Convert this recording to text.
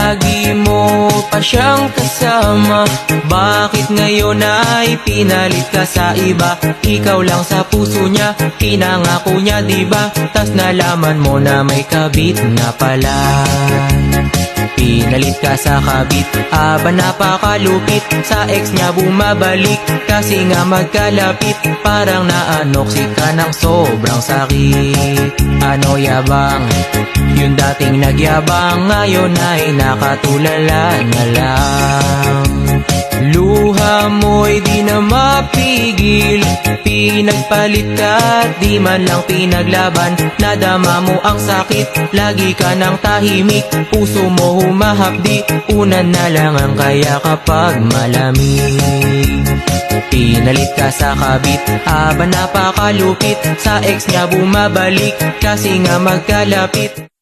lagi mo pa siyang kasama. Bakit ngayon ay pinalit ka sa iba? Ikaw lang sa puso niya, pinangako niya diba? Tas nalaman mo na may kabit na pala. Pinalit ka sa kabit, aba napakalupit. Sa ex niya bumabalik, kasi nga magkalapit. Parang naanoksik ka ng sobrang sakit. Ano yabang? Yung dating nagyabang, ngayon ay nakatulala na lang. Luha mo'y di na mapigil, pinagpalit ka at di man lang pinaglaban. Nadama mo ang sakit, lagi ka nang tahimik. Puso mo humahapdi, unan na lang ang kaya kapag malamig. Pinalit ka sa kabit, aba napakalupit. Sa ex niya bumabalik, kasi nga magkalapit.